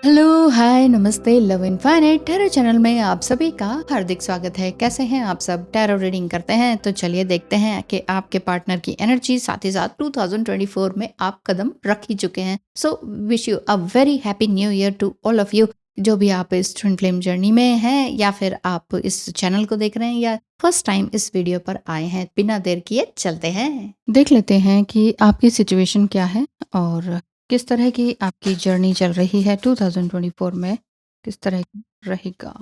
Hello, हाय, नमस्ते, love infinite tarot channel में आप सभी का हार्दिक स्वागत है। कैसे हैं आप सब? टैरो रीडिंग करते हैं तो चलिए देखते हैं कि आपके पार्टनर की एनर्जी साथ ही साथ 2024 में आप कदम रख ही चुके हैं। So wish you a very happy new year to all of you. जो भी आप इस ट्विन फ्लेम जर्नी में हैं या फिर आप इस चैनल को देख रहे हैं या फर्स्ट टाइम इस वीडियो पर आए हैं, बिना देर किए चलते हैं, देख लेते हैं कि आपकी सिचुएशन क्या है और किस तरह की आपकी जर्नी चल रही है 2024 में, किस तरह की रहेगा?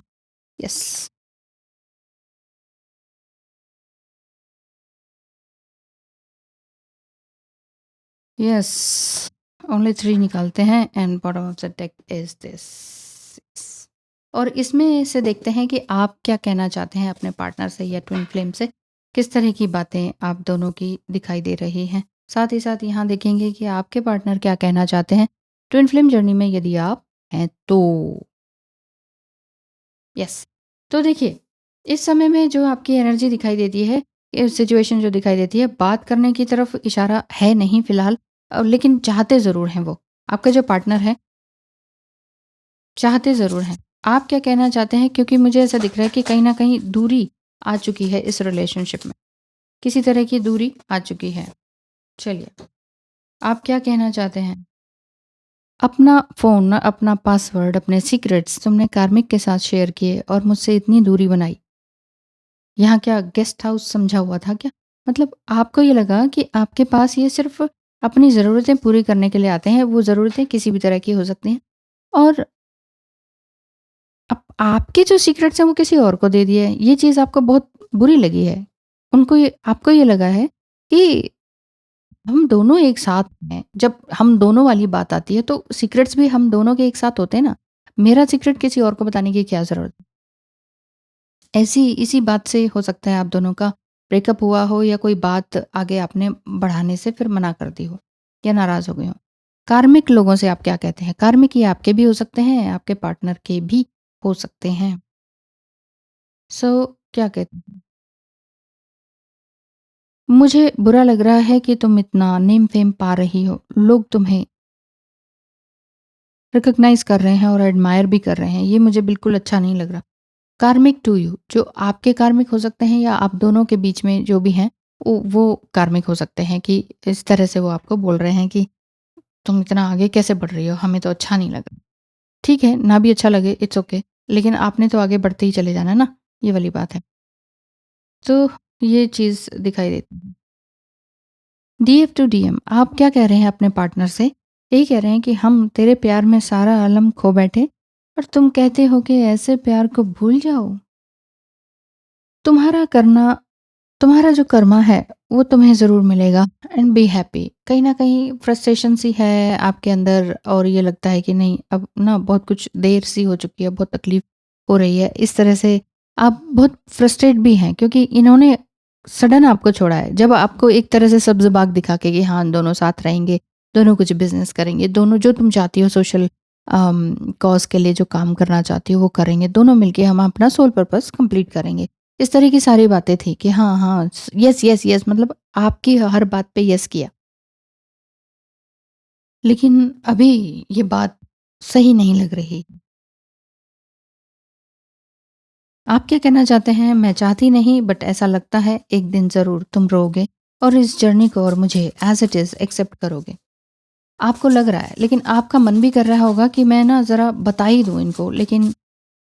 यस। यस, ओनली 3 निकालते हैं and bottom of the deck is this. और इसमें से देखते हैं कि आप क्या कहना चाहते हैं अपने पार्टनर से या ट्विन फ्लेम से, किस तरह की बातें आप दोनों की दिखाई दे रही हैं। साथ ही साथ यहाँ देखेंगे कि आपके पार्टनर क्या कहना चाहते हैं ट्विन फ्लेम जर्नी में यदि आप हैं तो। यस। तो देखिए, इस समय में जो आपकी एनर्जी दिखाई देती है, ये सिचुएशन जो दिखाई देती है, बात करने की तरफ इशारा है नहीं फ़िलहाल, लेकिन चाहते ज़रूर हैं वो। आपका जो पार्टनर है, चाहते ज़रूर हैं। आप क्या कहना चाहते हैं? क्योंकि मुझे ऐसा दिख रहा है कि कहीं न कहीं दूरी आ चुकी है इस रिलेशनशिप में। किसी तरह की दूरी आ चुकी है। चलिए, आप क्या कहना चाहते हैं? अपना फ़ोन, अपना पासवर्ड, अपने सीक्रेट्स तुमने कार्मिक के साथ शेयर किए और मुझसे इतनी दूरी बनाई। यहाँ क्या गेस्ट हाउस समझा हुआ था क्या? मतलब आपको ये लगा कि आपके पास ये सिर्फ़ अपनी ज़रूरतें पूरी करने के लिए आते हैं, वो ज़रूरतें किसी भी तरह की हो सकती हैं और अब आपके जो सीक्रेट्स हैं वो किसी और को दे दिए। ये चीज़ आपको बहुत बुरी लगी है। उनको ये आपको ये लगा है कि हम दोनों एक साथ हैं। जब हम दोनों वाली बात आती है तो सीक्रेट्स भी हम दोनों के एक साथ होते हैं ना। मेरा सीक्रेट किसी और को बताने की क्या ज़रूरत है? ऐसी इसी बात से हो सकता है आप दोनों का ब्रेकअप हुआ हो या कोई बात आगे आपने बढ़ाने से फिर मना कर दी हो या नाराज़ हो गए हो। कार्मिक लोगों से आप क्या कहते हैं? कार्मिक ये आपके भी हो सकते हैं, आपके पार्टनर के भी हो सकते हैं। सो क्या कहते हैं? मुझे बुरा लग रहा है कि तुम इतना नेम फेम पा रही हो। लोग तुम्हें रिकॉग्नाइज़ कर रहे हैं और एडमायर भी कर रहे हैं। ये मुझे बिल्कुल अच्छा नहीं लग रहा। कार्मिक टू यू, जो आपके कार्मिक हो सकते हैं या आप दोनों के बीच में जो भी हैं, वो कार्मिक हो सकते हैं कि इस तरह से वो आपको बोल रहे हैं कि तुम इतना आगे कैसे बढ़ रही हो? हमें तो अच्छा नहीं लगा। ठीक है, ना भी अच्छा लगे इट्स ओके, लेकिन आपने तो आगे बढ़ते ही चले जाना ना, ये वाली बात है। तो ये चीज़ दिखाई देती है। डीएफ टू डीएम, आप क्या कह रहे हैं अपने पार्टनर से? यही कह रहे हैं कि हम तेरे प्यार में सारा आलम खो बैठे और तुम कहते हो कि ऐसे प्यार को भूल जाओ। तुम्हारा करना तुम्हारा जो कर्मा है, वो तुम्हें ज़रूर मिलेगा एंड बी हैप्पी। कहीं न कहीं फ्रस्ट्रेशन सी है आपके अंदर और ये लगता है कि नहीं, अब ना बहुत कुछ देर सी हो चुकी है, बहुत तकलीफ़ हो रही है। इस तरह से आप बहुत फ्रस्ट्रेट भी हैं क्योंकि इन्होंने सडन आपको छोड़ा है। जब आपको एक तरह से सब्ज़ बाग दिखा के कि हाँ, दोनों साथ रहेंगे, दोनों कुछ बिज़नेस करेंगे, दोनों जो तुम चाहती हो सोशल कॉज़ के लिए जो काम करना चाहती हो वो करेंगे, दोनों मिलके हम अपना सोल पर्पस कंप्लीट करेंगे। इस तरह की सारी बातें थी कि हाँ, हाँ, यस, यस, यस, मतलब आपकी हर बात पे यस किया। लेकिन अभी ये बात सही नहीं लग रही। आप क्या कहना चाहते हैं? मैं चाहती नहीं बट ऐसा लगता है एक दिन ज़रूर तुम रोओगे और इस जर्नी को और मुझे एज़ इट इज़ एक्सेप्ट करोगे। आपको लग रहा है, लेकिन आपका मन भी कर रहा होगा कि मैं ना ज़रा बता ही दूँ इनको, लेकिन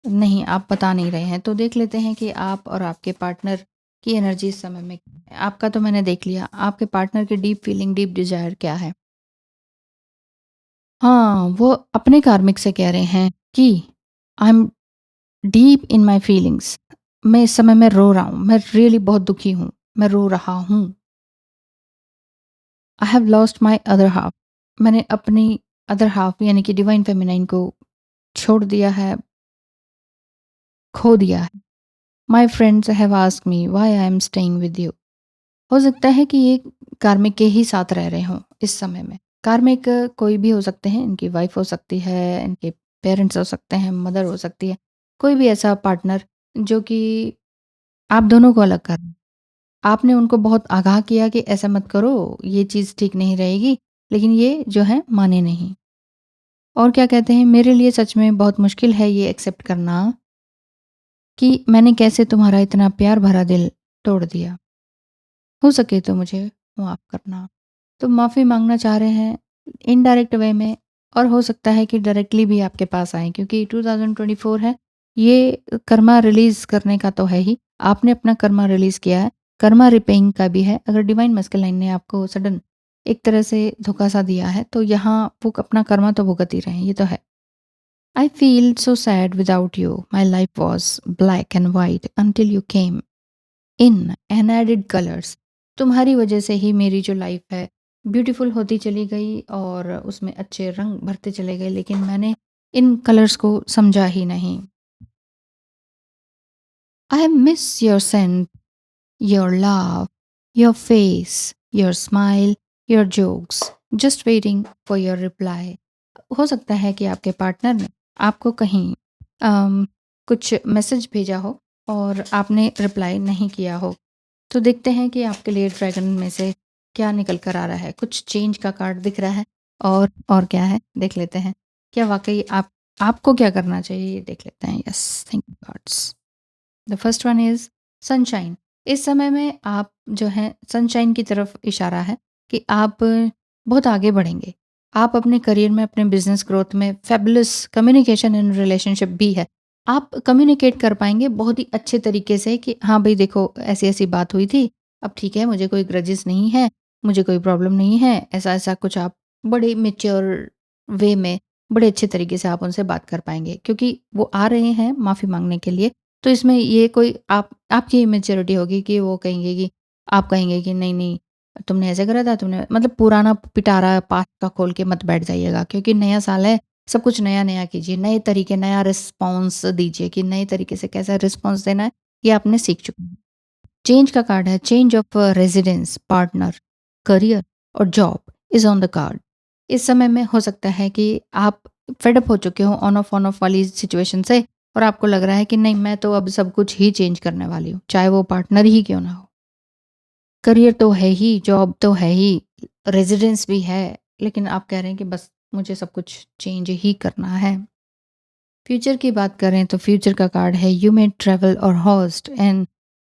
नहीं, आप बता नहीं रहे हैं। तो देख लेते हैं कि आप और आपके पार्टनर की एनर्जी इस समय में क्या है। आपका तो मैंने देख लिया, आपके पार्टनर की डीप फीलिंग, डीप डिज़ायर क्या है? हाँ, वो अपने कार्मिक से कह रहे हैं कि I am deep in my feelings. मैं इस समय में रो रहा हूँ, मैं रियली बहुत दुखी हूँ, मैं रो रहा हूँ। I have lost my other half. मैंने अपनी अदर हाल्फ यानी कि डिवाइन फेमिनाइन को छोड़ दिया है, खो दिया है। My friends have asked me why I am staying with you. हो सकता है कि ये कार्मिक के ही साथ रह रहे हों इस समय में। कार्मिक कोई भी हो सकते हैं, इनकी वाइफ़ हो सकती है, इनके पेरेंट्स हो सकते हैं, मदर हो सकती है। कोई भी ऐसा पार्टनर जो कि आप दोनों को अलग कर रहा है। आपने उनको बहुत आगाह किया कि ऐसा मत करो, ये चीज़ ठीक नहीं रहेगी, लेकिन ये जो है माने नहीं। और क्या कहते हैं, मेरे लिए सच में बहुत मुश्किल है ये एक्सेप्ट करना कि मैंने कैसे तुम्हारा इतना प्यार भरा दिल तोड़ दिया। हो सके तो मुझे माफ़ करना। तो माफ़ी माँगना चाह रहे हैं इनडायरेक्ट वे में, और हो सकता है कि डायरेक्टली भी आपके पास आएँ, क्योंकि 2024 है, ये कर्मा रिलीज़ करने का तो है ही। आपने अपना कर्मा रिलीज़ किया है, कर्मा रिपेइंग का भी है। अगर डिवाइन मैस्कुलाइन ने आपको सडन एक तरह से धोखा-सा दिया है, तो यहाँ वो अपना कर्मा तो भुगत ही रहे हैं, ये तो है। I feel so sad without you. My life was black and white until you came in and added colors. तुम्हारी वजह से ही मेरी जो लाइफ है ब्यूटीफुल होती चली गई और उसमें अच्छे रंग भरते चले गए, लेकिन मैंने इन कलर्स को समझा ही नहीं। I miss your scent, your laugh, your face, your smile, your jokes. Just waiting for your reply. हो सकता है कि आपके पार्टनर ने आपको कहीं कुछ मैसेज भेजा हो और आपने रिप्लाई नहीं किया हो। तो देखते हैं कि आपके लिए ड्रैगन में से क्या निकल कर आ रहा है। कुछ चेंज का कार्ड दिख रहा है, और क्या है देख लेते हैं। क्या वाक़ई आपको क्या करना चाहिए ये देख लेते हैं। Yes, thank you gods. The first one is sunshine. इस समय में आप जो हैं सनशाइन की तरफ इशारा है कि आप बहुत आगे बढ़ेंगे। आप अपने करियर में, अपने बिज़नेस ग्रोथ में फैबुलस कम्युनिकेशन इन रिलेशनशिप भी है। आप कम्युनिकेट कर पाएँगे बहुत ही अच्छे तरीके से कि हाँ भई देखो, ऐसी-ऐसी बात हुई थी, अब ठीक है, मुझे कोई ग्रजेस नहीं है, मुझे कोई प्रॉब्लम नहीं है। ऐसा-ऐसा कुछ आप बड़े मैच्योर वे में, बड़े अच्छे तरीके से आप उनसे बात कर पाएँगे, क्योंकि वो आ रहे हैं माफ़ी माँगने के लिए। तो इसमें ये कोई आपकी मैच्योरिटी होगी कि वो कहेंगे कि आप कहेंगे कि नहीं-नहीं, तुमने ऐसे करा था, तुमने मतलब पुराना पिटारा पास्ट का खोल के मत बैठ जाइएगा, क्योंकि नया साल है, सब कुछ नया-नया कीजिए, नए तरीके, नया रिस्पॉन्स दीजिए कि नए तरीके से कैसा रिस्पॉन्स देना है, ये आपने सीख चुके हैं। चेंज का कार्ड है, change of residence, partner, career और job is on the card. इस समय में हो सकता है कि आप फेड अप हो चुके हो ऑन ऑफ वाली सिचुएशन से, और आपको लग रहा है कि नहीं, मैं तो अब सब कुछ ही चेंज करने वाली हूँ, चाहे वो पार्टनर ही क्यों ना हो। करियर तो है ही, जॉब तो है ही, रेज़िडेंस भी है, लेकिन आप कह रहे हैं कि बस मुझे सब कुछ चेंज ही करना है। फ्यूचर की बात करें तो फ्यूचर का कार्ड है, यू मे ट्रैवल और होस्ट एंड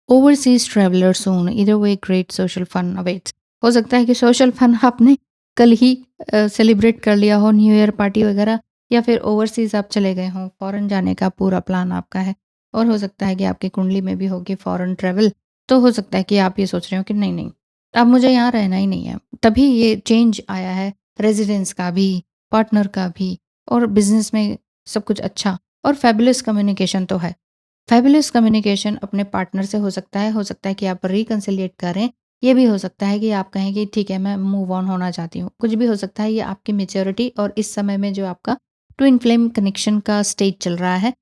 ओवरसीज ट्रैवलर सून, इधर वे ग्रेट सोशल फन अवेट्स। हो सकता है कि सोशल फन आपने कल ही सेलिब्रेट कर लिया हो, न्यू ईयर पार्टी वगैरह, या फिर ओवरसीज आप चले गए हों, फॉरेन जाने का पूरा प्लान आपका है। और हो सकता है कि आपकी कुंडली में भी हो कि फॉरेन ट्रैवल। तो हो सकता है कि आप ये सोच रहे हो कि नहीं नहीं, अब मुझे यहाँ रहना ही नहीं है, तभी ये चेंज आया है, रेजिडेंस का भी, पार्टनर का भी, और बिजनेस में सब कुछ अच्छा। और फैबुलस कम्युनिकेशन तो है। फैबुलस कम्युनिकेशन अपने पार्टनर से हो सकता है कि आप रिकंसिलिएट करें, ये भी हो सकता है कि आप कहें कि ठीक है, मैं मूव ऑन होना चाहती हूँ। कुछ भी हो सकता है, ये आपकी मैच्योरिटी और इस समय में जो आपका ट्विन फ्लेम कनेक्शन का स्टेज चल रहा है,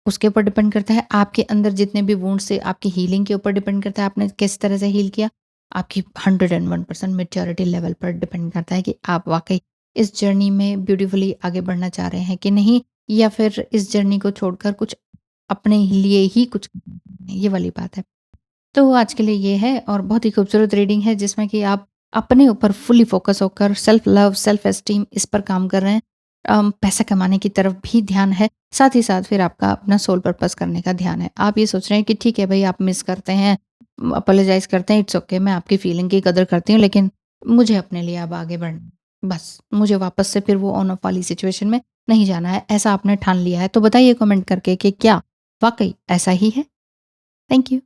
उसके ऊपर डिपेंड करता है। आपके अंदर जितने भी वुंड्स से आपकी हीलिंग के ऊपर डिपेंड करता है, आपने किस तरह से हील किया। आपकी 101% मैच्योरिटी लेवल पर डिपेंड करता है कि आप वाक़ई इस जर्नी में ब्यूटीफुली आगे बढ़ना चाह रहे हैं कि नहीं, या फिर इस जर्नी को छोड़कर कुछ अपने लिए ही कुछ, ये वाली बात है। तो आज के लिए ये है, और बहुत ही खूबसूरत रीडिंग है जिसमें कि आप अपने ऊपर फुली फोकस होकर सेल्फ लव, सेल्फ एस्टीम, इस पर काम कर रहे हैं। पैसा कमाने की तरफ भी ध्यान है, साथ ही साथ फिर आपका अपना सोल पर्पस करने का ध्यान है। आप ये सोच रहे हैं कि ठीक है भाई, आप मिस करते हैं, अपोलोजाइज करते हैं, इट्स ओके, मैं आपकी फीलिंग की कदर करती हूँ, लेकिन मुझे अपने लिए अब आगे बढ़ना है। बस मुझे वापस से फिर वो ऑन ऑफ वाली सिचुएशन में नहीं जाना है, ऐसा आपने ठान लिया है। तो बताइए कमेंट करके कि क्या वाकई ऐसा ही है। Thank you.